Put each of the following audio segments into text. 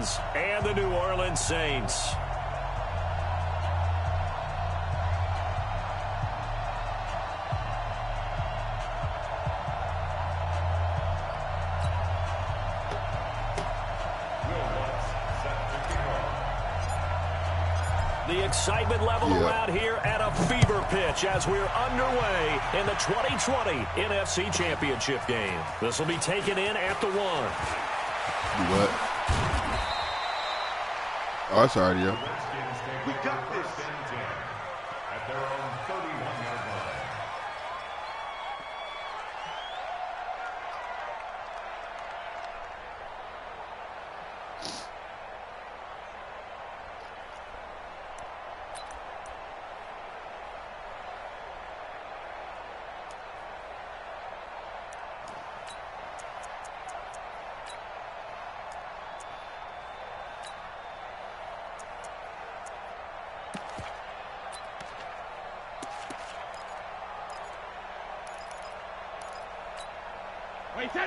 Redskins and the New Orleans Saints. The excitement level around here at a fever pitch as we're underway in the 2020 NFC Championship game. This will be taken in at the 1. What? Oh, that's already up. We got this. At their own 31-yard line.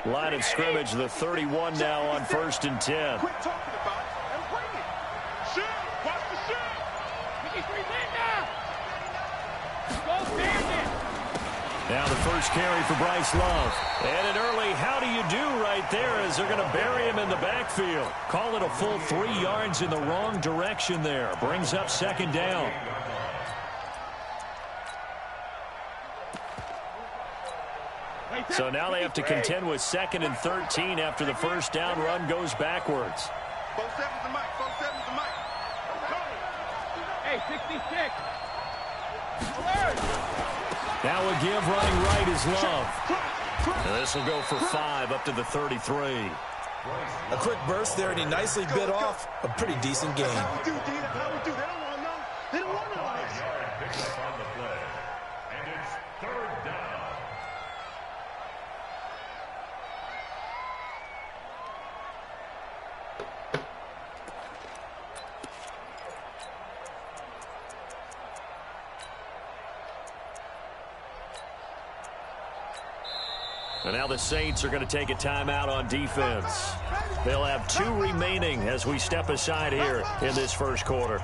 Line of scrimmage, the 31 now on 1st and 10. Quit talking about it and bring it. Shoot! Watch the shoot! Now the first carry for Bryce Love. And an early how do you do right there as they're going to bury him in the backfield. Call it a full 3 yards in the wrong direction there. Brings up 2nd down. So now they have to contend with 2nd and 13 after the first down run goes backwards. 4-7's the mic. 4-7's the mic. Hey, 66. Now a give running right is Love. And this will go for 5 up to the 33. A quick burst there, and he nicely bit off a pretty decent gain. How we do, Dina? How we do? They don't want none. They don't want none of this. Picks up on the play. And it's 3rd down. And now the Saints are going to take a timeout on defense. They'll have 2 remaining as we step aside here in this first quarter.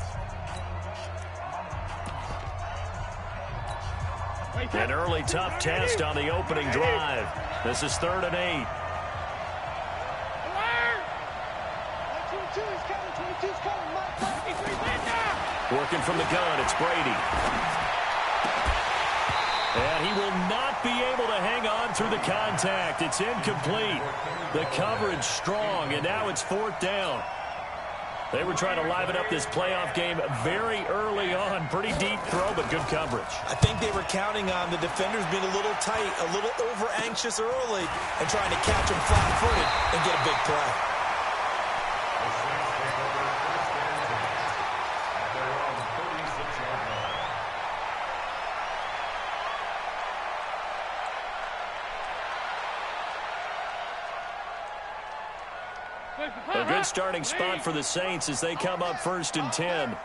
An early tough test on the opening drive. This is 3rd and 8. Working from the gun, it's Brady. And he will not be able to hang on through the contact. It's incomplete. The coverage strong, and now it's 4th down. They were trying to liven up this playoff game very early on. Pretty deep throw, but good coverage. I think they were counting on the defenders being a little tight, a little over-anxious early, and trying to catch them flat-footed and get a big play. A good starting spot for the Saints as they come up 1st and 10.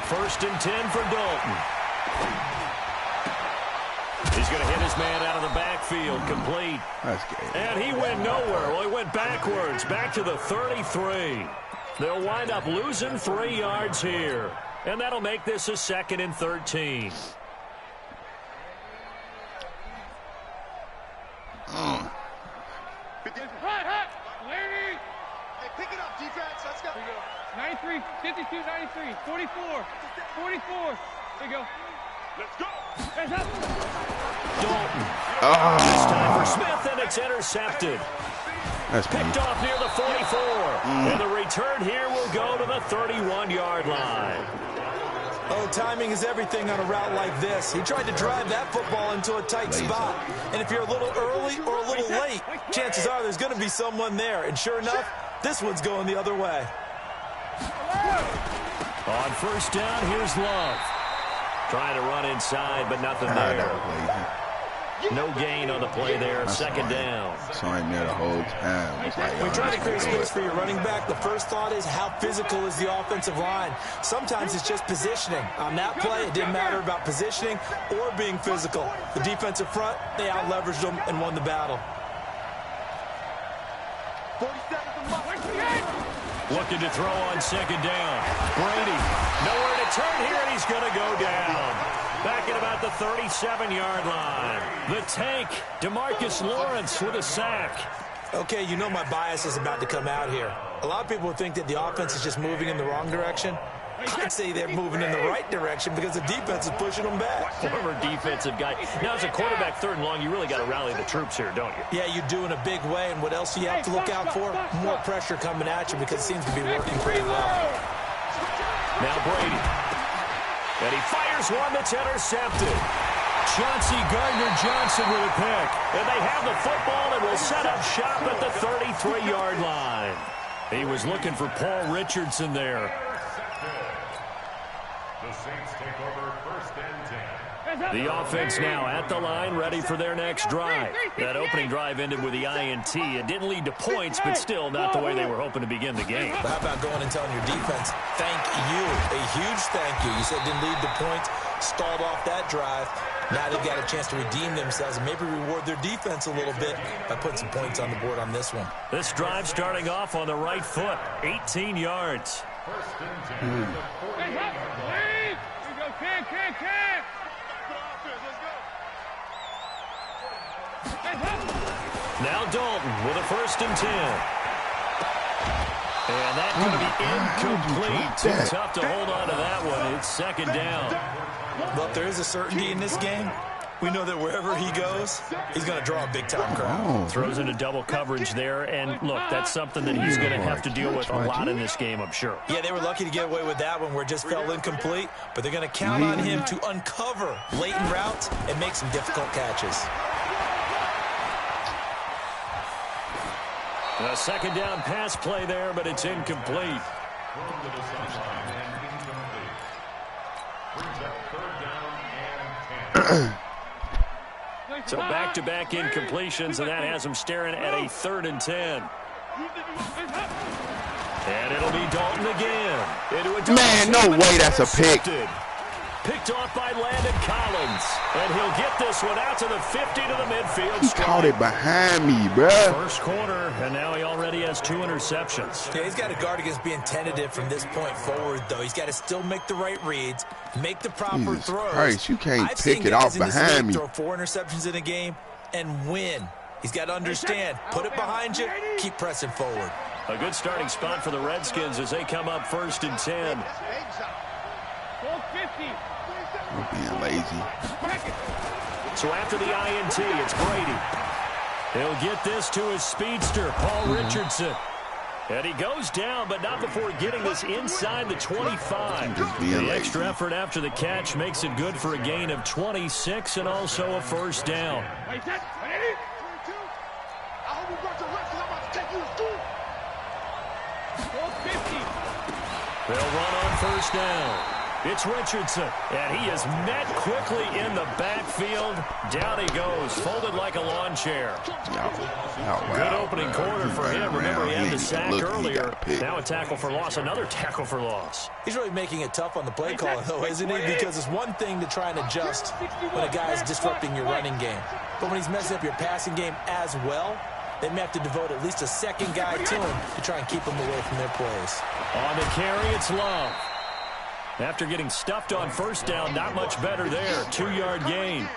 1st and 10 for Dalton. He's going to hit his man out of the backfield, complete. That's good. And he went nowhere. Well, he went backwards, back to the 33. They'll wind up losing 3 yards here. And that'll make this a 2nd and 13. Pick it up, defense. Let's go. 93, 52, 93, 44, 44. There you go. Let's go. Hands up. Dalton. This time for Smith, and it's intercepted. That's Picked off near the 44. And the return here will go to the 31-yard line. Oh, timing is everything on a route like this. He tried to drive that football into a tight spot. And if you're a little early or a little late, chances are there's going to be someone there. And sure enough, this one's going the other way. On 1st down, here's Love. Trying to run inside, but nothing there. No gain on the play there. 2nd down. So I'm there the whole time. When trying to create space for your running back, the first thought is how physical is the offensive line. Sometimes it's just positioning. On that play, it didn't matter about positioning or being physical. The defensive front, they out-leveraged them and won the battle. Looking to throw on second down. Brady, nowhere to turn here, and he's going to go down. Back at about the 37-yard line. The tank, DeMarcus Lawrence with a sack. Okay, you know my bias is about to come out here. A lot of people think that the offense is just moving in the wrong direction. I'd say they're moving in the right direction because the defense is pushing them back. Former defensive guy. Now, as a quarterback, third and long, you really got to rally the troops here, don't you? Yeah, you do in a big way. And what else do you have to look out for? More pressure coming at you because it seems to be working pretty well. Now Brady. And he fires one that's intercepted. Chauncey Gardner-Johnson with a pick. And they have the football and will set up shop at the 33-yard line. He was looking for Paul Richardson there. The Saints take over first and 10. The offense now at the line, ready for their next drive. That opening drive ended with the INT. It didn't lead to points, but still not the way they were hoping to begin the game. But how about going and telling your defense, thank you, a huge thank you. You said it didn't lead to points, stalled off that drive. Now they've got a chance to redeem themselves and maybe reward their defense a little bit by putting some points on the board on this one. This drive starting off on the right foot, 18 yards. First and 10. Now Dalton with a first and 10. And that's going to be incomplete. Too tough to hold on to that one. It's second down. Well, if there is a certainty in this game, we know that wherever he goes, he's going to draw a big-time crowd. Throws into double coverage there, and look, that's something that he's going to have to deal with a lot in this game, I'm sure. Yeah, they were lucky to get away with that one where it just fell incomplete, but they're going to count on him to uncover blatant routes and make some difficult catches. A second down pass play there, but it's incomplete. So back-to-back incompletions, and that has him staring at a 3rd and 10. And it'll be Dalton again. Man, no way that's a pick. Picked off by Landon Collins. And he'll get this one out to the 50 to the midfield. He caught it behind me, bruh. First quarter, and now he already has 2 interceptions. Yeah, he's got to guard against being tentative from this point forward, though. He's got to still make the right reads, make the proper Jesus throws. Christ, you can't I've pick seen it guys off in this behind league me. throw 4 interceptions in a game and win. He's got to understand, put it behind you, keep pressing forward. A good starting spot for the Redskins as they come up 1st and 10. I'm being lazy. So after the INT, it's Brady. He'll get this to his speedster, Paul Richardson. And he goes down, but not before getting this inside the 25. The extra effort after the catch makes it good for a gain of 26 and also a first down. They'll run on first down. It's Richardson, and he is met quickly in the backfield. Down he goes, folded like a lawn chair. Good opening quarter for him. Remember, he had the sack earlier. Now a tackle for loss, another tackle for loss. He's really making it tough on the play call, though, isn't he? Because it's one thing to try and adjust when a guy is disrupting your running game. But when he's messing up your passing game as well, they may have to devote at least a second guy to him to try and keep him away from their plays. On the carry, it's Love. After getting stuffed on first down, not much better there. 2-yard gain.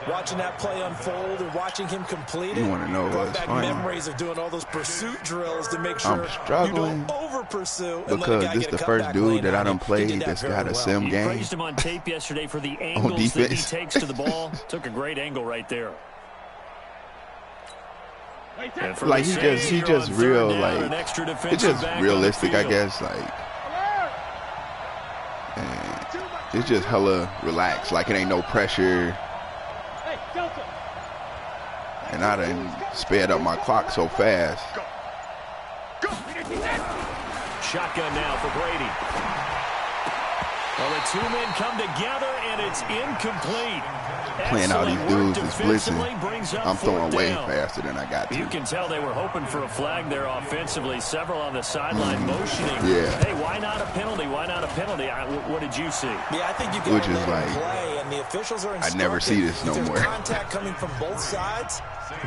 Watching that play unfold and watching him complete it, you want to know brought what's back funny? memories of doing all those pursuit drills to make sure you don't over-pursue. Because this is the first dude that I done played that's got a sim game. You praised him on tape yesterday for the angles that he takes to the ball. Took a great angle right there. Like he just real, like it's just realistic, I guess. Like, and it's just hella relaxed. Like it ain't no pressure. And I done sped up my clock so fast. Shotgun now for Brady. Well, the 2 men come together, and it's incomplete. playing all these dudes is blitzing, I'm throwing way faster than I got to. You can tell they were hoping for a flag there offensively. Several on the sideline motioning. Yeah. Hey, why not a penalty? Why not a penalty? What did you see? Yeah, I think you got to let him play, and the officials are instructed. I never see this no more. Contact coming from both sides,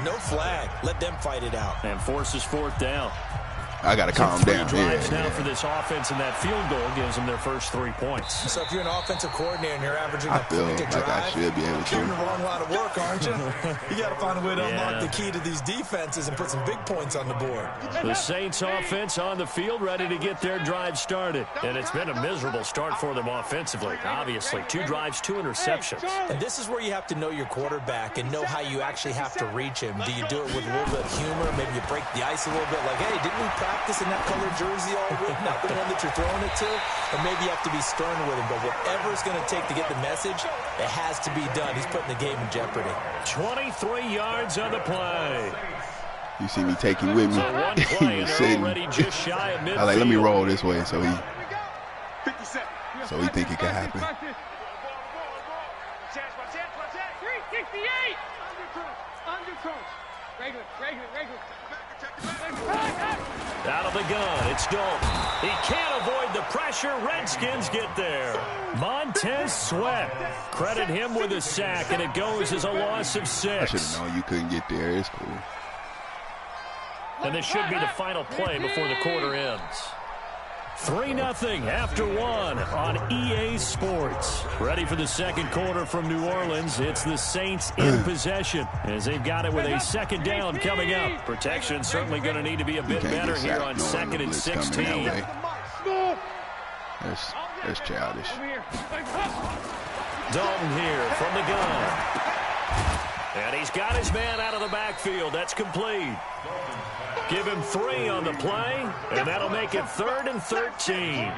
no flag. Let them fight it out. And forces fourth down. I got to calm down. Drives now for this offense, and that field goal gives them their first 3 points. So if you're an offensive coordinator and you're averaging I a feel point to like drive, I should be able to. you're doing the wrong line of work, aren't you? You got to find a way to unlock the key to these defenses and put some big points on the board. The Saints offense on the field, ready to get their drive started. And it's been a miserable start for them offensively, obviously. 2 drives, 2 interceptions. And this is where you have to know your quarterback and know how you actually have to reach him. Do you do it with a little bit of humor? Maybe you break the ice a little bit, like, hey, didn't we practice in that color jersey all week, not the one that you're throwing it to? Or maybe you have to be stern with him, but whatever it's going to take to get the message, it has to be done. He's putting the game in jeopardy. 23 yards on the play. You see me taking with me. So one play, he was and sitting. already just shy of midfield. I like, let me roll this way so he think it can happen. 368. Regular. Out of the gun, it's Dalton. He can't avoid the pressure. Redskins get there. Montez Sweat. Credit him with a sack, and it goes as a loss of 6. I should have known you couldn't get there. It's cool. And this should be the final play before the quarter ends. 3-0 after 1 on EA Sports. Ready for the second quarter from New Orleans. It's the Saints in possession as they've got it with a second down coming up. Protection certainly going to need to be a bit better here on 2nd and 16. That's childish. Dalton here from the gun. And he's got his man out of the backfield. That's complete. Give him 3 on the play, and that'll make it 3rd and 13.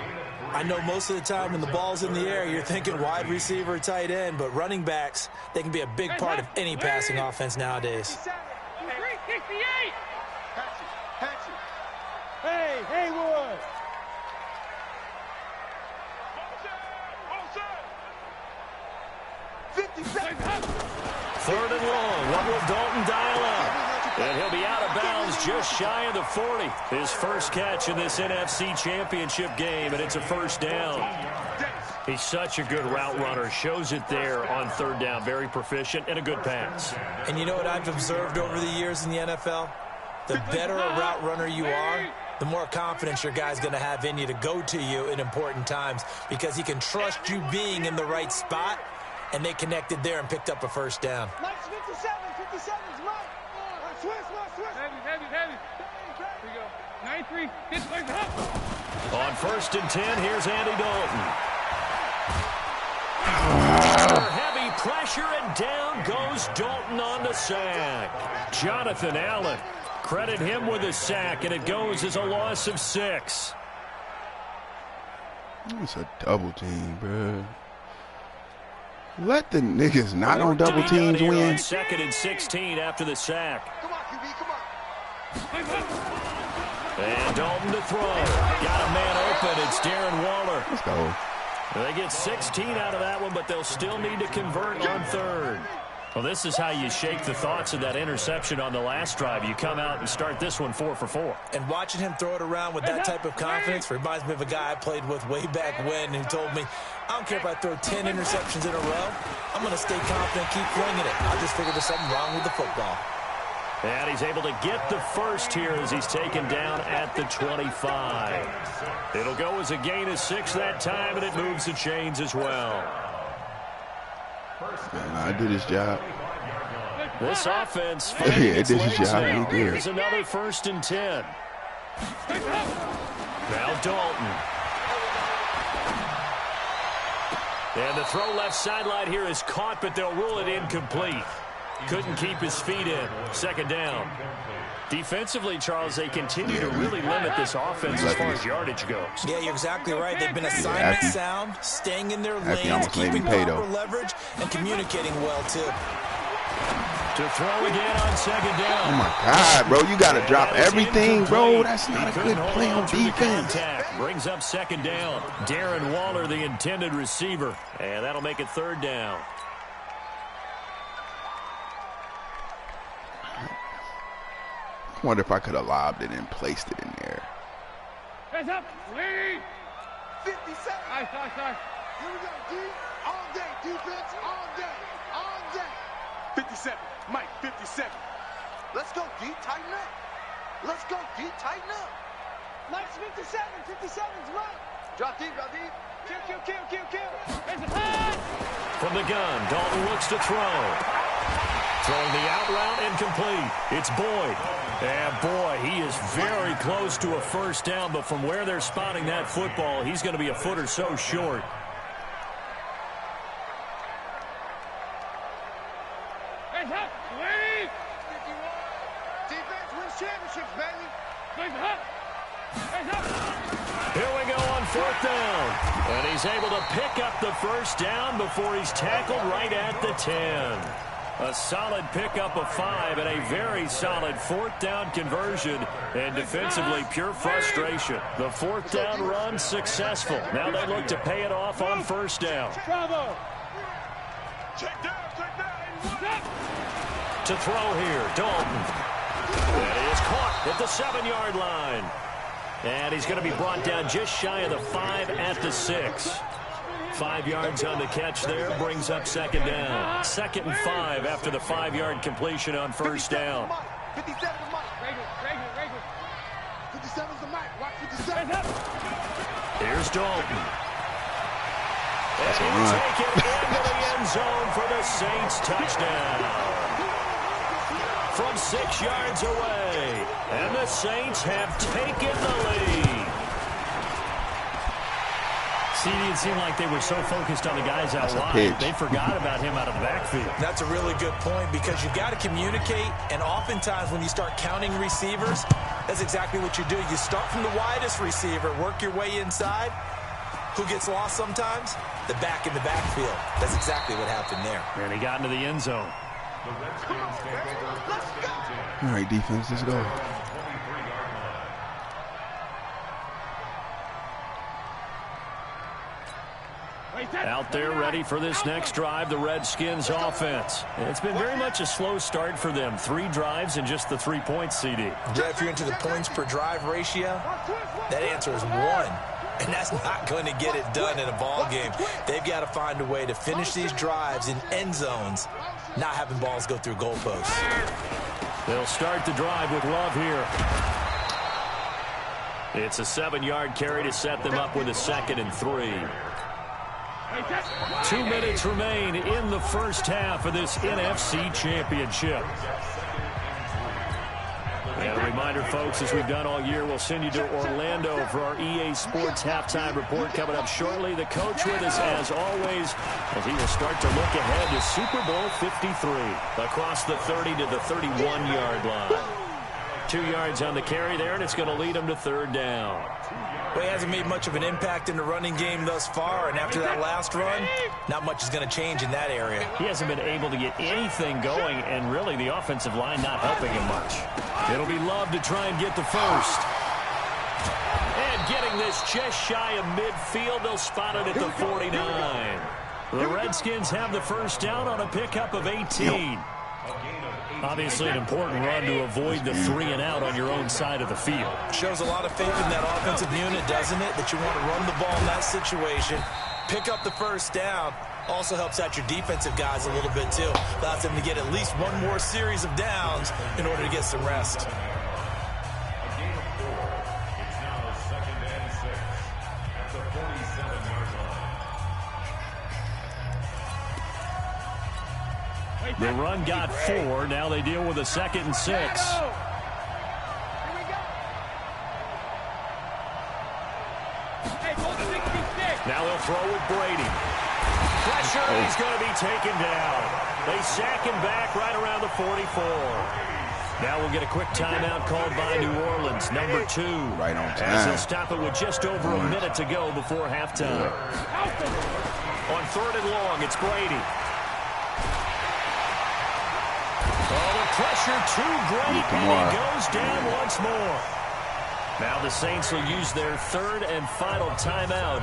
I know most of the time when the ball's in the air, you're thinking wide receiver, tight end, but running backs, they can be a big part of any passing offense nowadays. 368. Hey, Haywood. Third and long. What will Dalton dial up? And he'll be out of bounds just shy of the 40. His first catch in this NFC Championship game, and it's a first down. He's such a good route runner. Shows it there on 3rd down. Very proficient and a good pass. And you know what I've observed over the years in the NFL? The better a route runner you are, the more confidence your guy's going to have in you to go to you in important times because he can trust you being in the right spot, and they connected there and picked up a first down. 57's right. Swiss. Heavy. Here we go. 9-3. On 1st and 10, here's Andy Dalton. Heavy pressure, and down goes Dalton on the sack. Jonathan Allen. Credit him with a sack, and it goes as a loss of 6. It's a double team, bro. Let the niggas not on double teams win. 2nd and 16 after the sack. Come on, QB, come on. And Dalton to throw. Got a man open. It's Darren Waller. Let's go. They get 16 out of that one, but they'll still need to convert on 3rd. Well, this is how you shake the thoughts of that interception on the last drive. You come out and start this one 4 for 4. And watching him throw it around with that type of confidence reminds me of a guy I played with way back when who told me, I don't care if I throw 10 interceptions in a row. I'm going to stay confident, keep flinging it. I just figured there's something wrong with the football. And he's able to get the first here as he's taken down at the 25. It'll go as a gain of 6 that time, and it moves the chains as well. Man, I did his job. This offense it did his job. He did. Here's another 1st and 10. Now Dalton. And the throw left sideline here is caught, but they'll rule it incomplete. Couldn't keep his feet in. 2nd down. Defensively, Charles, they continue to really limit this offense as far as yardage goes. Yeah, you're exactly right. They've been assignment sound, staying in their lanes, keeping proper leverage, and communicating well, too. To throw again on 2nd down. Oh, my God, bro. You got to drop everything, bro. That's not a good play on defense. Brings up 2nd down. Darren Waller, the intended receiver. And that'll make it 3rd down. I wonder if I could have lobbed it and placed it in there. Hands up. Lead. 57. Nice. Here we go, D. All day. Defense all day. All day. 57. Mike, 57. Let's go, D. Tighten up. Let's go, D. Tighten up. Mike's 57. 57's Mike. Drop deep, drop deep. Kill. Hands up. From the gun, Dalton looks to throw. Throwing the out route incomplete. It's Boyd. And boy, he is very close to a first down, but from where they're spotting that football, he's going to be a foot or so short. Hands up. Lead. 51. Defense wins championships, baby. Hands up. Here we go on fourth down. And he's able to pick up the first down before he's tackled right at the 10. A solid pickup of 5 and a very solid fourth down conversion. And defensively, pure frustration. The fourth down run successful. Now they look to pay it off on first down. Bravo. Check down. To throw here, Dalton. And he is caught at the 7-yard line. And he's going to be brought down just shy of the 5 at the 6. 5 yards on the catch there, brings up second down. 2nd and 5 after the 5-yard completion on first down. 57 is Mike. Regular. 57 is the Mike. Watch 57. Hands up. Here's Dalton. That's a And run. take it into the end zone for the Saints touchdown. From 6 yards away. And the Saints have taken the lead. See, it seemed like they were so focused on the guys out wide, they forgot about him out of the backfield. That's a really good point because you've got to communicate, and oftentimes when you start counting receivers, that's exactly what you do. You start from the widest receiver, work your way inside. Who gets lost sometimes? The back in the backfield. That's exactly what happened there. And he got into the end zone. All right, defense, let's go. Out there ready for this next drive, the Redskins offense. It's been very much a slow start for them. 3 drives and just the 3 points, CD. Yeah, if you're into the points per drive ratio, that answer is 1. And that's not going to get it done in a ball game. They've got to find a way to finish these drives in end zones, not having balls go through goalposts. They'll start the drive with Love here. It's a 7-yard carry to set them up with a 2nd and 3. 2 minutes remain in the first half of this NFC Championship. And a reminder, folks, as we've done all year, we'll send you to Orlando for our EA Sports halftime report coming up shortly. The coach with us, as always, as he will start to look ahead to Super Bowl 53 across the 30 to the 31-yard line. 2 yards on the carry there, and it's going to lead him to 3rd down. Well, he hasn't made much of an impact in the running game thus far, and after that last run, not much is going to change in that area. He hasn't been able to get anything going, and really the offensive line not helping him much. It'll be Love to try and get the first. And getting this just shy of midfield, they'll spot it at the 49. The Redskins have the first down on a pickup of 18. Obviously an important run to avoid the 3 and out on your own side of the field. Shows a lot of faith in that offensive unit, doesn't it? That you want to run the ball in that situation, pick up the first down. Also helps out your defensive guys a little bit, too. Allows them to get at least one more series of downs in order to get some rest. A gain of 4. It's now 2nd and 6 at the 47-yard line. The run got 4. Now they deal with a 2nd and 6. Now they'll throw with Brady. Pressure, he's going to be taken down. They sack him back right around the 44. Now we'll get a quick timeout called by New Orleans, number 2. Right on time. As they'll stop it with just over a minute to go before halftime. On 3rd and long, it's Brady. Oh, the pressure too great, and he goes down once more. Now the Saints will use their 3rd and final timeout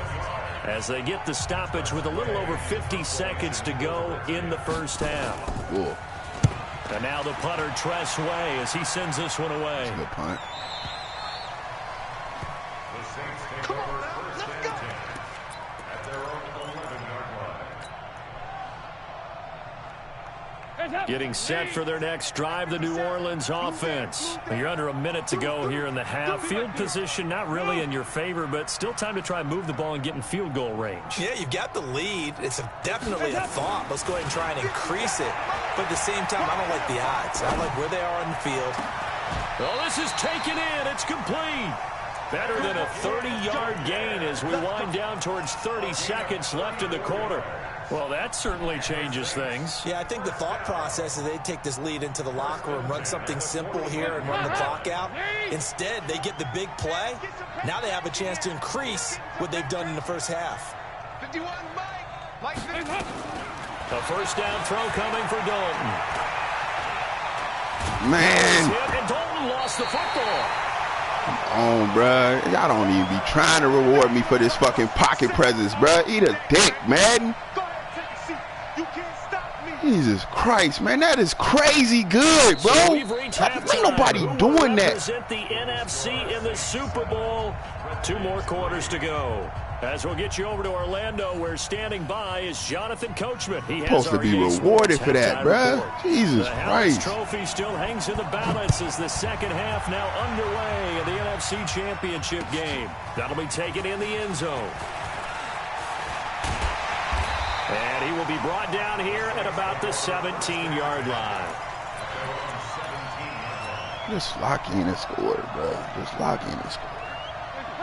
as they get the stoppage with a little over 50 seconds to go in the first half. Cool. And now the punter, Tress Way, as he sends this one away. That's a good punt. The Saints take over first and 10 at their own 11-yard line. Getting set for their next drive, the New Orleans offense. You're under a minute to go here in the half. Field position not really in your favor, but still time to try and move the ball and get in field goal range. Yeah, you've got the lead. It's definitely a thought. Let's go ahead and try and increase it. But at the same time, I don't like the odds. I like where they are on the field. Well, this is taken in. It's complete. Better than a 30-yard gain as we wind down towards 30 seconds left in the quarter. Well, that certainly changes things. Yeah, I think the thought process is they take this lead into the locker room, run something simple here and run the clock out. Instead, they get the big play. Now they have a chance to increase what they've done in the first half. 51, Mike. A first down throw coming for Dalton. Man. And Dalton lost the football. Oh, bruh. Y'all don't even be trying to reward me for this fucking pocket presence, bruh. Eat a dick, Madden. Jesus Christ, man. That is crazy good, bro. So we've reached halftime. Ain't nobody doing that. Represent the NFC in the Super Bowl. 2 more quarters to go. As we'll get you over to Orlando, where standing by is Jonathan Coachman. He has supposed to be rewarded for that, bruh. Jesus Christ. The trophy still hangs in the balance as the second half now underway in the NFC Championship game. That'll be taken in the end zone. And he will be brought down here at about the 17-yard line. Just lock in and score, bruh. Just lock in and score.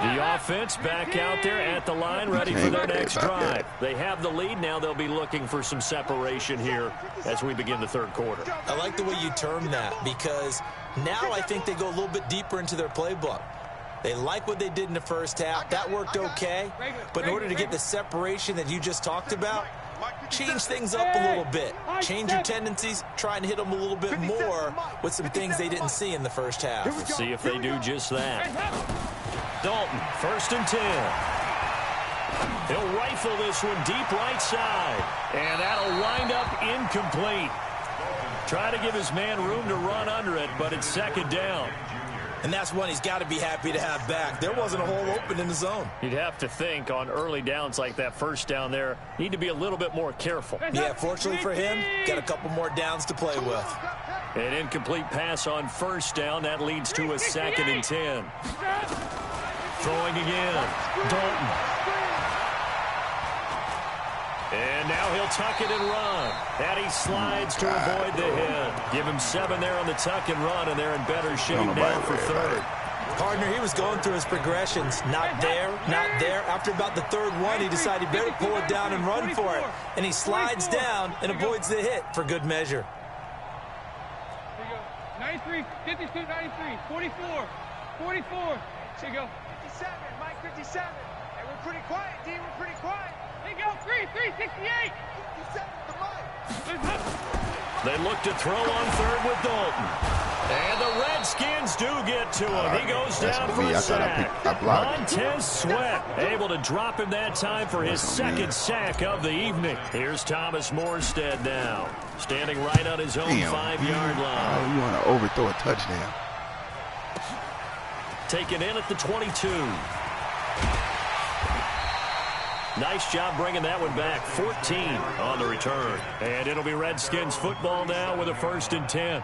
The offense back out there at the line, ready for their next drive. They have the lead. Now they'll be looking for some separation here as we begin the third quarter. I like the way you term that, because now I think they go a little bit deeper into their playbook. They like what they did in the first half. That worked okay. But in order to get the separation that you just talked about, change things up a little bit. Change your tendencies. Try and hit them a little bit more with some things they didn't see in the first half. Let's see if they do just that. Dalton, first and 10. He'll rifle this one deep right side. And that'll wind up incomplete. Try to give his man room to run under it, but it's second down. And that's one he's got to be happy to have back. There wasn't a hole open in the zone. You'd have to think on early downs like that first down there, need to be a little bit more careful. Yeah, fortunately for him, got a couple more downs to play with. An incomplete pass on first down. That leads to a second and 10. Throwing again. Dalton. And now he'll tuck it and run. And he slides to avoid the hit. Give him 7 there on the tuck and run, and they're in better shape now for third. Partner, he was going through his progressions. Not there, not there. After about the third one, he decided he better pull it down and run for it. And he slides down and avoids the hit for good measure. There you go. 93, 52, 93, 44, 44. There you go. 57, Mike, 57. Hey, we're pretty quiet, D. We're pretty quiet. There you go. 368. 57 to Mike. They look to throw on third with Dalton. And the Redskins do get to him. He goes down for a sack. Montez Sweat able to drop him that time for his second sack of the evening. Here's Thomas Morstead now, standing right on his own 5-yard line. You want to overthrow a touchdown. Taken in at the 22. Nice job bringing that one back. 14 on the return. And it'll be Redskins football now with a 1st and 10.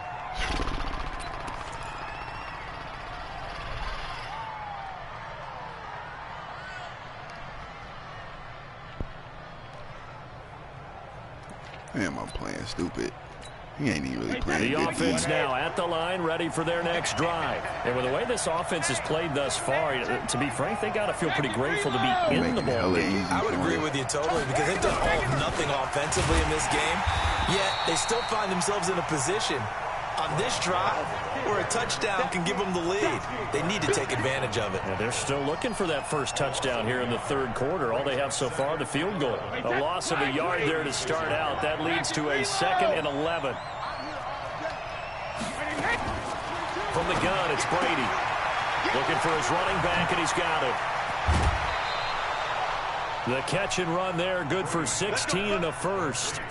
Damn, I'm playing stupid. He ain't even really playing the good offense defense. now at the line, ready for their next drive. And with the way this offense has played thus far, to be frank, they got to feel pretty grateful to be in the ball game. I would agree with you totally, because they've done all of nothing offensively in this game, yet they still find themselves in a position on this drive where a touchdown can give them the lead. They need to take advantage of it. Yeah, they're still looking for that first touchdown here in the third quarter. All they have so far, the field goal. A loss of a yard there to start out. That leads to a 2nd and 11. From the gun, it's Brady. Looking for his running back, and he's got it. The catch and run there, good for 16 and a first.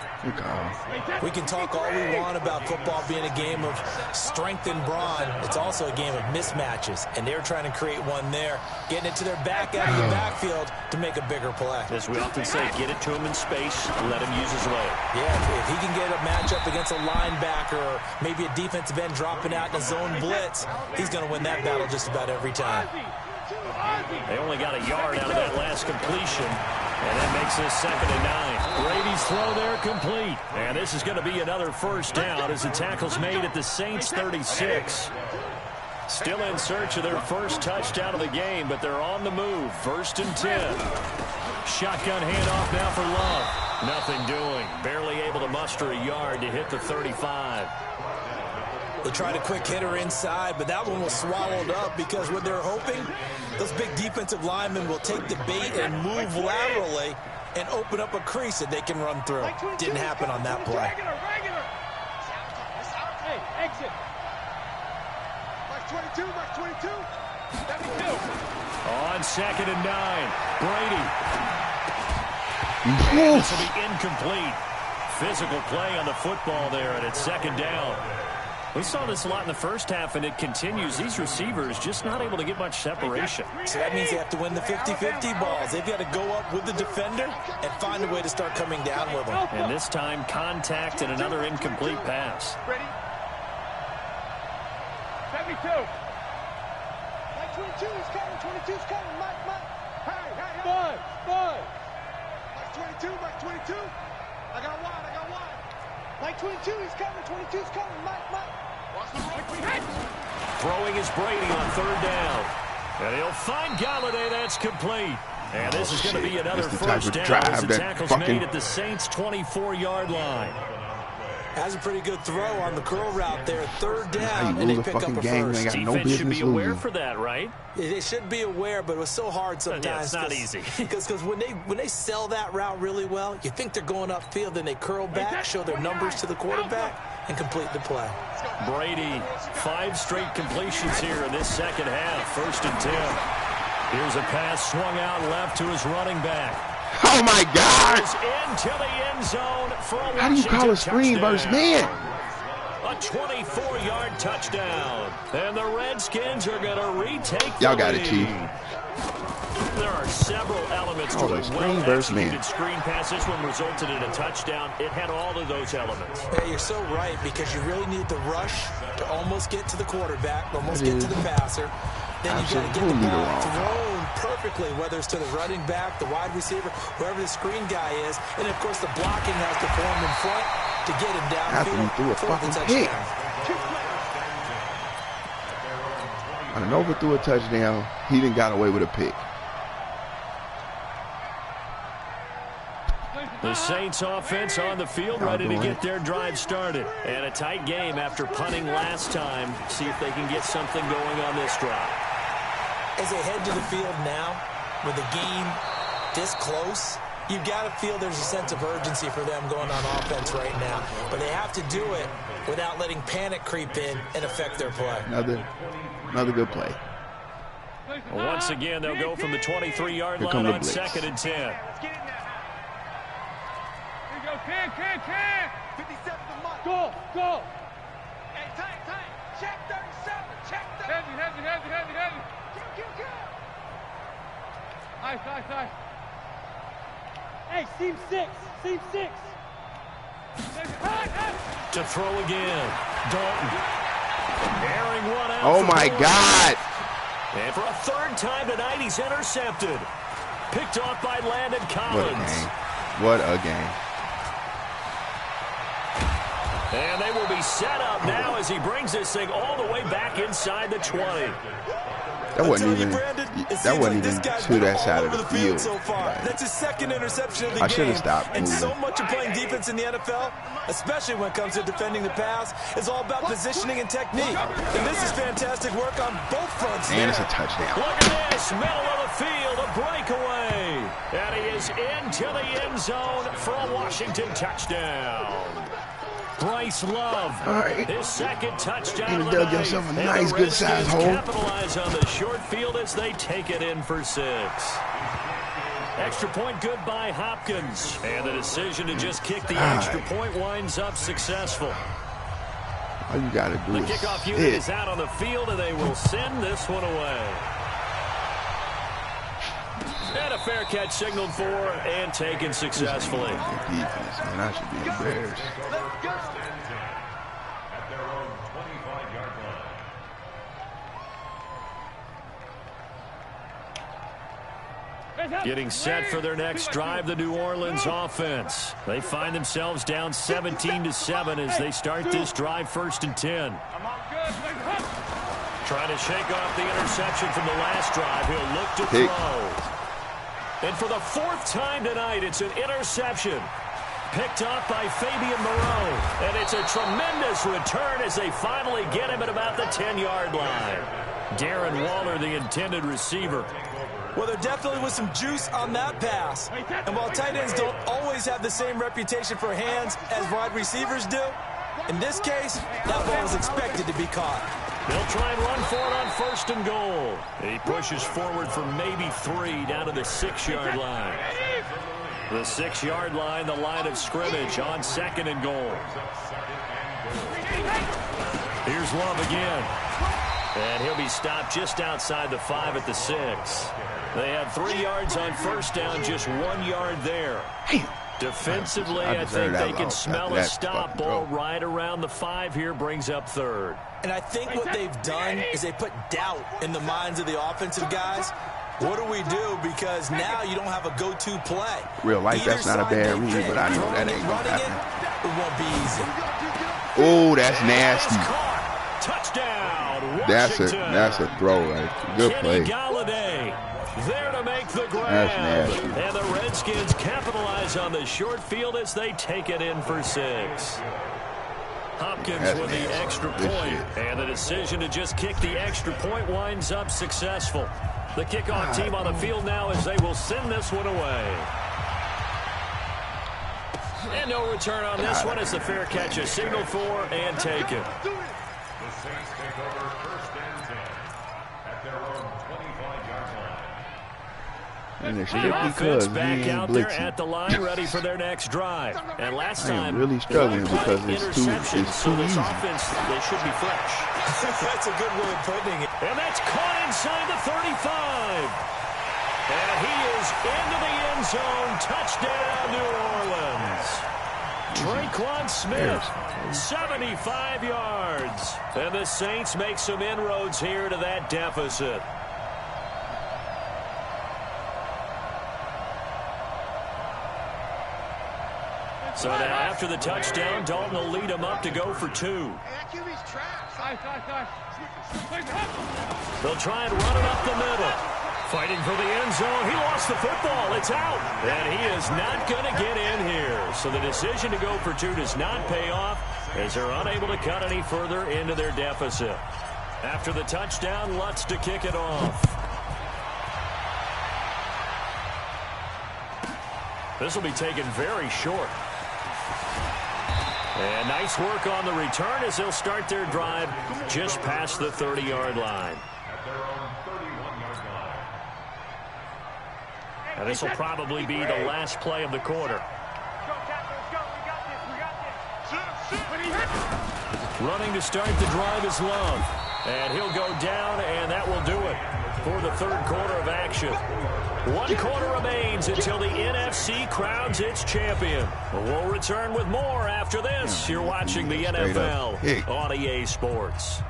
We can talk all we want about football being a game of strength and brawn. It's also a game of mismatches, and they're trying to create one there, getting it to their back out of the backfield to make a bigger play. As we often say, get it to him in space, let him use his leg. Yeah, if he can get a matchup against a linebacker or maybe a defensive end dropping out in a zone blitz, he's going to win that battle just about every time. They only got a yard out of that last completion, and that makes this 2nd and 9. Brady's throw there complete, and this is going to be another first down as the tackle's made at the Saints 36. Still in search of their first touchdown of the game, but they're on the move. 1st and 10. Shotgun handoff now for Love. Nothing doing. Barely able to muster a yard to hit the 35. They tried a quick hitter inside, but that one was swallowed up because what they're hoping, those big defensive linemen will take the bait and move laterally and open up a crease that they can run through. Didn't happen on that play. Hey, exit. Mark 22, Mark 22. 72. On 2nd and 9. Brady. This will be incomplete. Physical play on the football there, and it's 2nd down. We saw this a lot in the first half, and it continues. These receivers just not able to get much separation. So that means they have to win the 50-50 balls. They've got to go up with the defender and find a way to start coming down with them. And this time, contact and another incomplete pass. Ready? 72. Mike 22 is coming, 22's coming, Mike. Hey. Bud. Mike 22, Mike 22. I got wide. Mike 22 is coming, 22's coming, Mike. Watch the right. Throwing is Brady on 3rd down. And he'll find Galladay. That's complete. And this is going to be another first down as the tackle's made at the Saints' 24-yard line. Has a pretty good throw on the curl route there. 3rd down, and they pick up a first. Defense should be aware for that, right? They should be aware, but it was so hard sometimes. Yeah, it's not easy. Because when they sell that route really well, you think they're going upfield, then they curl back, show their numbers to the quarterback, and complete the play. Brady, 5 straight completions here in this 2nd half. 1st and 10. Here's a pass swung out left to his running back. Oh, my God. Into the end zone for a How do you call a screen versus man? A 24-yard touchdown. And the Redskins are going to retake the Y'all got it, lead. Chief. There are several elements to a well-executed screen pass. This one resulted in a touchdown. It had all of those elements. Yeah, you're so right, because you really need the rush to almost get to the quarterback, almost get to the passer. Then you got to get the ball thrown perfectly, whether it's to the running back, the wide receiver, whoever the screen guy is. And, of course, the blocking has to form in front to get him downfield. After he threw a fucking pick. I don't know if he threw a touchdown. He didn't got away with a pick. The Saints offense on the field, ready to get their drive started. And a tight game after punting last time. See if they can get something going on this drive. As they head to the field now, with the game this close, you've got to feel there's a sense of urgency for them going on offense right now. But they have to do it without letting panic creep in and affect their play. Another good play. Well, once again, they'll go from the 23-yard line on 2nd and 10. Can. 57 to Mike. Go. Hey, tight. Check 37. Check 37. Heavy. Kill. Ice. Hey, seam 6. To throw again. Dalton. Airing one out. Oh, my God. And for a 3rd time tonight, he's intercepted. Picked off by Landon Collins. What a game. And they will be set up now as he brings this thing all the way back inside the 20. That wasn't even to that side of the field. So far. That's his 2nd interception of the game. I should have stopped moving. And so much of playing defense in the NFL, especially when it comes to defending the pass, is all about positioning and technique. And this is fantastic work on both fronts. And it's a touchdown. Look at this, middle of the field, a breakaway. And he is into the end zone for a Washington touchdown. Bryce Love. All right. His second touchdown. You dug yourself a nice, good-sized hole. Capitalize on the short field as they take it in for 6. Extra point good by Hopkins. And the decision to just kick the extra point winds up successful. All you got to do The is kickoff unit is out on the field, and they will send this one away. And a fair catch signaled for and taken successfully. Defense, man, I should be embarrassed. At their own 25-yard line. Getting set for their next drive, the New Orleans offense. They find themselves down 17-7 as they start this drive 1st and 10. Trying to shake off the interception from the last drive. He'll look to throw. And for the 4th time tonight, it's an interception. Picked off by Fabian Moreau. And it's a tremendous return as they finally get him at about the 10-yard line. Darren Waller, the intended receiver. Well, there definitely was some juice on that pass. And while tight ends don't always have the same reputation for hands as wide receivers do, in this case, that ball was expected to be caught. They'll try and run for it on 1st and goal. He pushes forward for maybe 3 down to the 6-yard line. The 6-yard line, the line of scrimmage on 2nd and goal. Here's Love again. And he'll be stopped just outside the 5 at the 6. They have 3 yards on 1st down, just 1 yard there. Defensively, I think they can smell a stop ball right around the 5 here, brings up 3rd. And I think what they've done is they put doubt in the minds of the offensive guys. What do we do? Because now you don't have a go-to play. Real life, that's not a bad read, but I know that ain't going to happen. It won't be easy. Oh, that's nasty. Touchdown, Washington. That's a throw, right? Good play. Galladay there to make the grab. That's nasty. And the Redskins capitalize on the short field as they take it in for 6. Hopkins with the extra point, and the decision to just kick the extra point winds up successful. The kickoff team on the field now as they will send this one away. And no return on this one as the fair catch is signaled for and taken. The Saints take over 1st and 10 at their own 25-yard line. And it's The offense back out there at the line, ready for their next drive. And last time, really struggling because it's too easy. So this offense, they should be fresh. That's a good way of putting it. And that's caught inside the 35. And he is into the end zone. Touchdown, New Orleans. Traquan Smith, 75 yards. And the Saints make some inroads here to that deficit. So now after the touchdown, Dalton will lead him up to go for 2. They'll try and run it up the middle. Fighting for the end zone. He lost the football. It's out. And he is not going to get in here. So the decision to go for 2 does not pay off as they're unable to cut any further into their deficit. After the touchdown, Lutz to kick it off. This will be taken very short. And nice work on the return as they'll start their drive just past the 30-yard line. At their own 31-yard line. And this will probably be the last play of the quarter. Running to start the drive is Love. And he'll go down, and that will do it for the 3rd quarter of action. 1 quarter remains until the NFC crowns its champion. We'll return with more after this. You're watching the NFL on EA Sports.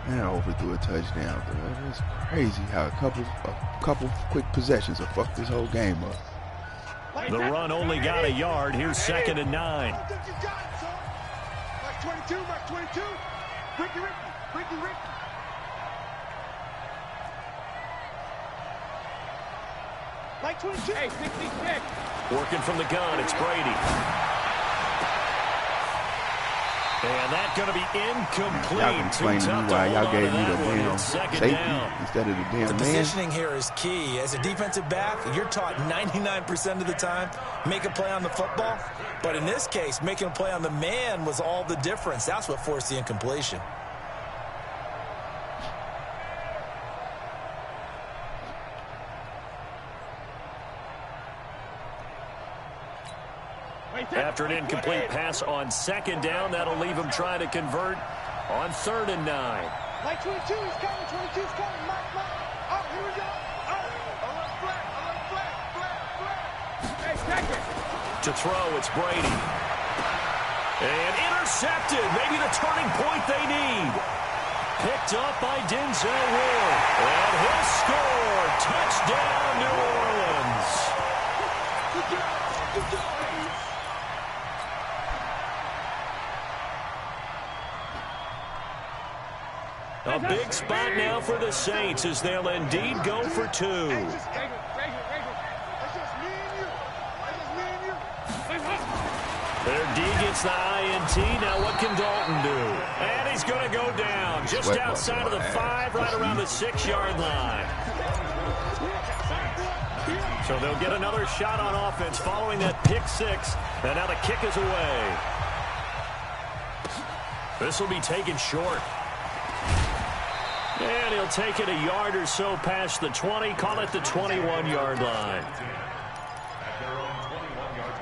Man, I overthrew a touchdown, bro. It's crazy how a couple quick possessions will fuck this whole game up. The run only got a yard. Here's 2nd and 9. Mark 22, Mark 22. Ricky. Like 22. Hey, 66. Working from the gun, it's Brady. And that's going to be incomplete. Y'all explain to me why y'all gave me the damn safety instead of the damn man. The positioning here is key. As a defensive back, you're taught 99% of the time, make a play on the football. But in this case, making a play on the man was all the difference. That's what forced the incompletion. After an incomplete pass on second down, that'll leave him trying to convert on 3rd and 9. Mike 22, he's coming. 22's coming. Mike. Oh, here we go. Alert flat. Hey, check it. To throw, it's Brady. And intercepted. Maybe the turning point they need. Picked up by Denzel Ward. And he'll score. Touchdown, New Orleans. Good job. A big spot now for the Saints as they'll indeed go for 2. Raise it. Their D gets the INT. Now what can Dalton do? And he's going to go down just outside of the 5, right around the 6-yard line. So they'll get another shot on offense following that pick 6. And now the kick is away. This will be taken short. And he'll take it a yard or so past the 20. Call it the 21-yard line. At their own 21-yard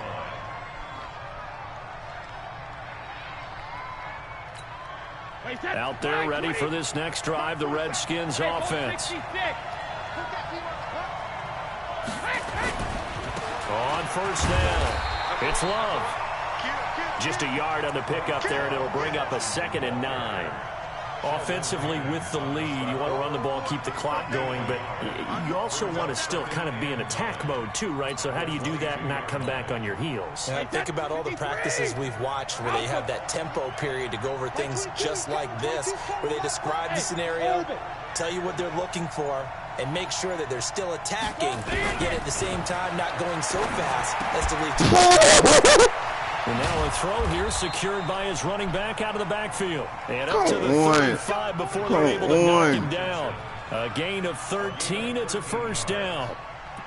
line. Out there ready for this next drive, the Redskins offense. On 1st down, it's Love. Just a yard on the pickup there, and it'll bring up a 2nd and 9. Offensively with the lead, you want to run the ball, keep the clock going, but you also want to still kind of be in attack mode too, right? So how do you do that and not come back on your heels? And I think about all the practices we've watched where they have that tempo period to go over things just like this, where they describe the scenario, tell you what they're looking for, and make sure that they're still attacking, yet at the same time not going so fast as to lead to... And now a throw here secured by his running back out of the backfield. And up to the 35 before they're able to knock him down. A gain of 13. It's a 1st down.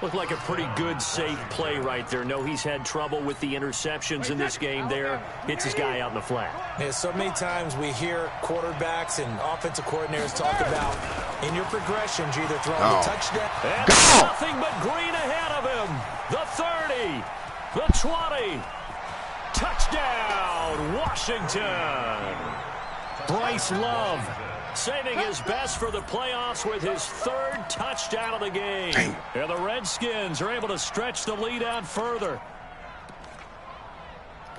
Looked like a pretty good, safe play right there. No, he's had trouble with the interceptions in this game there. Hits his guy out in the flat. Yeah, so many times we hear quarterbacks and offensive coordinators talk about in your progressions, you're either throwing the touchdown. And nothing but green ahead of him. The 30, the 20. Touchdown, Washington. Bryce Love saving his best for the playoffs with his 3rd touchdown of the game. And the Redskins are able to stretch the lead out further.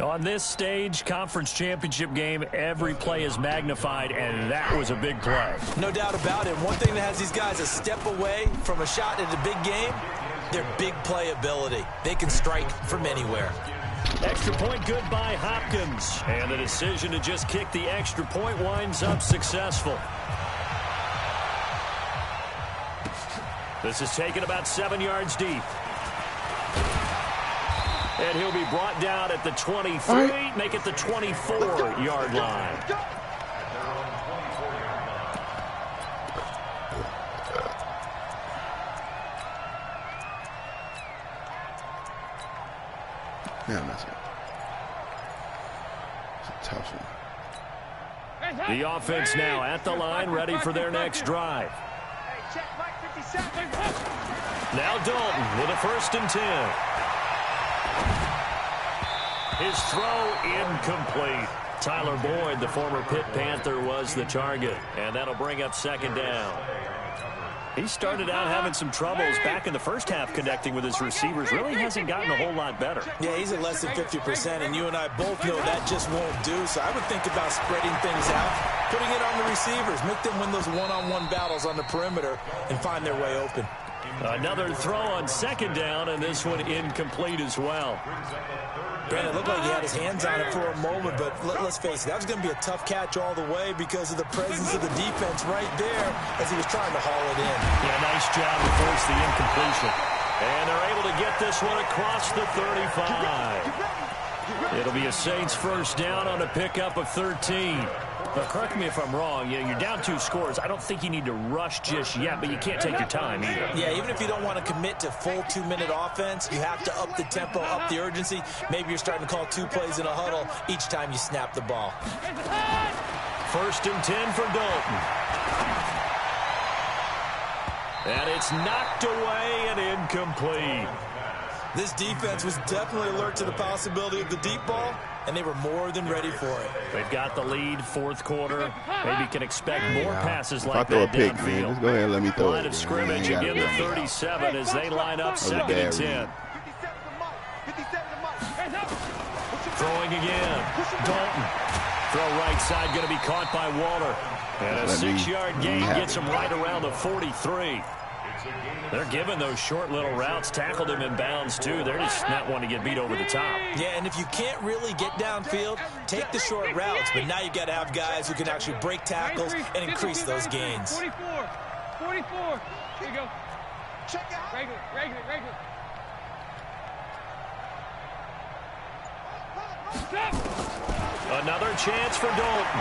On this stage, conference championship game, every play is magnified, and that was a big play. No doubt about it. One thing that has these guys a step away from a shot at a big game, their big play ability. They can strike from anywhere. Extra point good by Hopkins. And the decision to just kick the extra point winds up successful. This is taken about 7 yards deep. And he'll be brought down at the 23, make it the 24-yard line. Damn, that's it. It's a tough one. The offense now at the line, ready for their next drive. Now Dalton with a 1st and 10. His throw incomplete. Tyler Boyd, the former Pitt Panther, was the target. And that'll bring up 2nd down. He started out having some troubles back in the first half connecting with his receivers. Really hasn't gotten a whole lot better. Yeah, he's at less than 50%, and you and I both know that just won't do. So I would think about spreading things out, putting it on the receivers, make them win those one-on-one battles on the perimeter and find their way open. Another throw on 2nd down, and this one incomplete as well. Brandon, it looked like he had his hands on it for a moment, but let's face it, that was going to be a tough catch all the way because of the presence of the defense right there as he was trying to haul it in. Yeah, nice job to force the incompletion. And they're able to get this one across the 35. It'll be a Saints first down on a pickup of 13. But correct me if I'm wrong, you're down 2 scores. I don't think you need to rush just yet, but you can't take your time either. Yeah, even if you don't want to commit to full 2-minute offense, you have to up the tempo, up the urgency. Maybe you're starting to call 2 plays in a huddle each time you snap the ball. First and 10 for Dalton. And it's knocked away and incomplete. This defense was definitely alert to the possibility of the deep ball, and they were more than ready for it. They've got the lead, fourth quarter. Maybe can expect more passes like throw that a pick, downfield. man. Just go ahead and let me throw Line it. of scrimmage again to 37 as they line up second and 10. Throwing again. Dalton. Throw right side going to be caught by Waller. And a 6-yard gain gets him right around the 43. They're giving those short little routes. Tackled him in bounds, too. They're just not wanting to get beat over the top. Yeah, and if you can't really get downfield, take the short routes. But now you've got to have guys who can actually break tackles and increase those gains. 44. 44. Here you go. Check it out. Regular. Another chance for Dalton.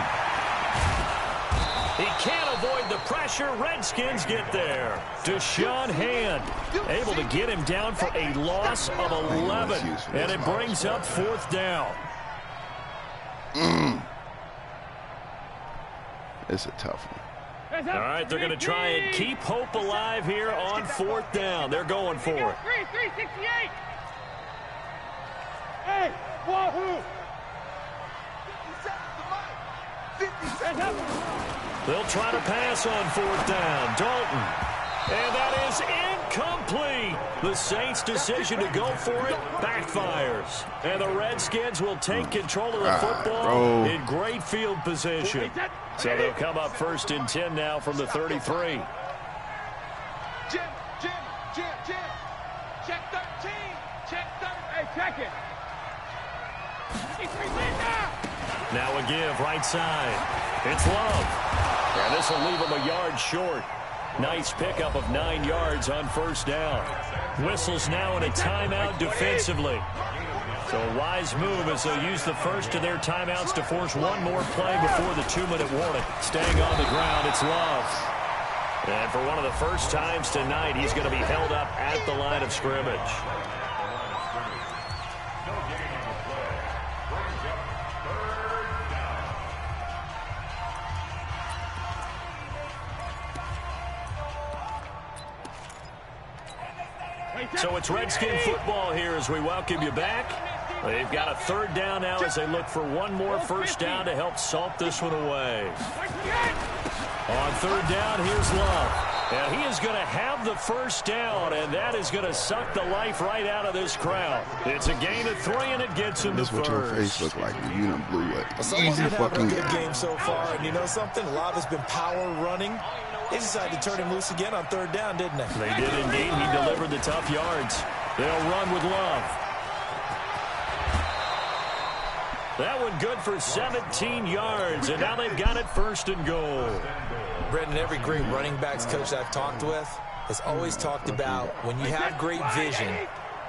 He can't avoid the pressure. Redskins get there. Deshaun Hand able to get him down for a loss of 11. And it brings up fourth down. It's a tough one. All right, they're going to try and keep hope alive here on fourth down. They're going for it. 368. Hey, wahoo! 57 to Mike. 57. They'll try to pass on fourth down. Dalton. And that is incomplete. The Saints' decision to go for it backfires. And the Redskins will take control of the football in great field position. So they'll come up first and 10 now from the 33. Jim. Check 13. Hey, check it. Now a give right side. It's Love. And this will leave him a yard short. Nice pickup of 9 yards on first down. Whistles now in a timeout defensively. So a wise move as they'll use the first of their timeouts to force one more play before the 2-minute warning. Staying on the ground, it's Love. And for one of the first times tonight, he's going to be held up at the line of scrimmage. So it's Redskin football here as we welcome you back. They've got a third down now as they look for one more first down to help salt this one away. On third down, here's Love. And he is going to have the first down, and that is going to suck the life right out of this crowd. It's a gain of 3, and it gets him to first. That's what your face looks like when you done blew it. Someone's been having a good game so far, and you know something? Love has been power running. They decided to turn him loose again on third down, didn't they? They did indeed. He delivered the tough yards. They'll run with Love. That one good for 17 yards, and now they've got it first and goal. Brendan, every great running backs coach I've talked with has always talked about when you have great vision,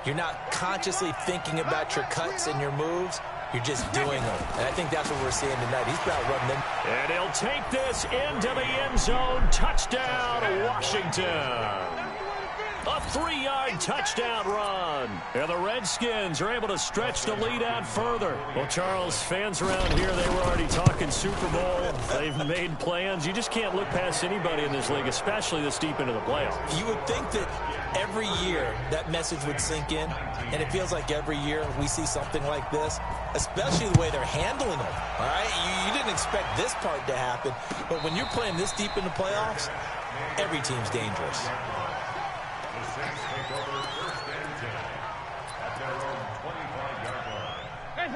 you're not consciously thinking about your cuts and your moves. You're just doing them. And I think that's what we're seeing tonight. He's about running them. And he'll take this into the end zone. Touchdown, Washington. A 3-yard touchdown run. And the Redskins are able to stretch the lead out further. Well, Charles, fans around here, they were already talking Super Bowl. They've made plans. You just can't look past anybody in this league, especially this deep into the playoffs. You would think that every year that message would sink in, and it feels like every year we see something like this, especially the way they're handling them. All right, you didn't expect this part to happen, but when you're playing this deep in the playoffs, every team's dangerous.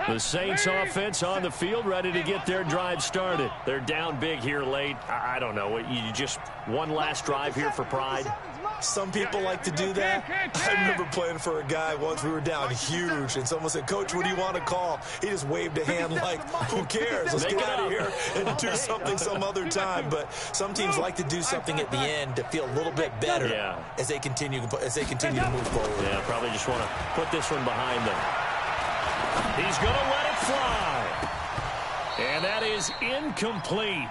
The Saints offense on the field, ready to get their drive started. They're down big here late. I don't know. You just one last drive here for pride? Some people like to do that. I remember playing for a guy once. We were down huge, and someone said, "Coach, what do you want to call?" He just waved a hand like, who cares? Let's get out of here and do something some other time. But some teams like to do something at the end to feel a little bit better as they continue to move forward. Yeah, probably just want to put this one behind them. He's going to let it fly. And that is incomplete.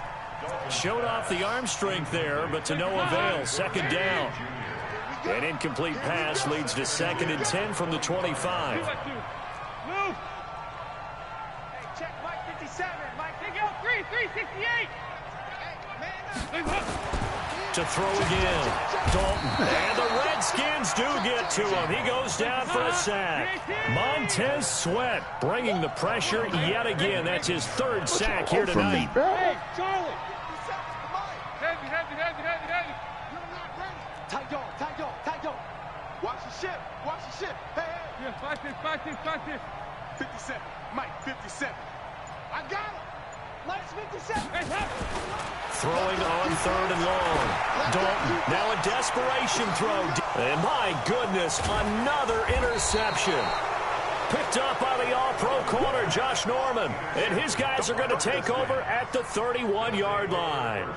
Showed off the arm strength there, but to no avail. Second down. An incomplete pass leads to 2nd and 10 from the 25. Move. Hey, check Mike 57. Mike, take out 368. To throw again. Dalton. And the Redskins do get to him. He goes down for a sack. Montez Sweat bringing the pressure yet again. That's his 3rd sack here tonight. Hey, Charlie. Heavy. Tight dog. Watch the ship. Hey. Yeah, 5-6. 57. Mike, 57. I got him. Minus 57. Hey, help. Throwing on 3rd and long. Dalton, now a desperation throw. And my goodness, another interception. Picked up by the all-pro corner, Josh Norman. And his guys are going to take over at the 31-yard line.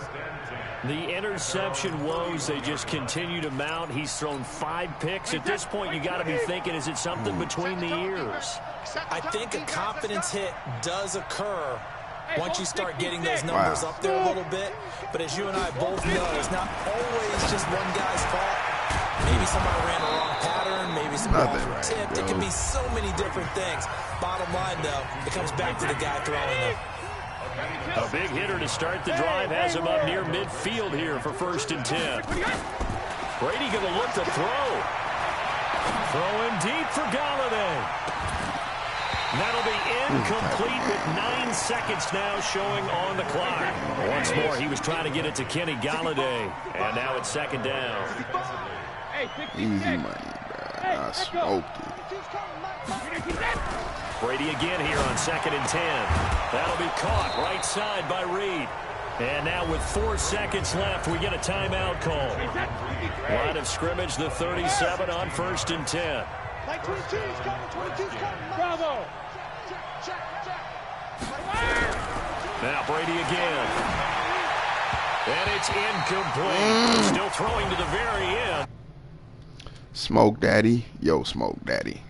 The interception woes, they just continue to mount. He's thrown 5 picks. At this point, you got to be thinking, is it something between the ears? I think a confidence hit does occur once you start getting those numbers up there a little bit. But as you and I both know, it's not always just one guy's fault. Maybe somebody ran the wrong pattern. Maybe some balls were tipped. It can be so many different things. Bottom line, though, it comes back to the guy throwing them. A big hitter to start the drive has him up near midfield here for 1st and 10. Brady going to look to throw. Throwing deep for Galladay. That'll be incomplete with 9 seconds now showing on the clock. Once more, he was trying to get it to Kenny Galladay. And now it's 2nd down. Easy money, bro. I smoked it. Brady again here on 2nd and 10. That'll be caught right side by Reed. And now with 4 seconds left, we get a timeout call. Line of scrimmage, the 37 on 1st and 10. Like 22's coming. Bravo. Check. Now Brady again. And it's incomplete. Still throwing to the very end. Smoke Daddy. Yo, Smoke Daddy.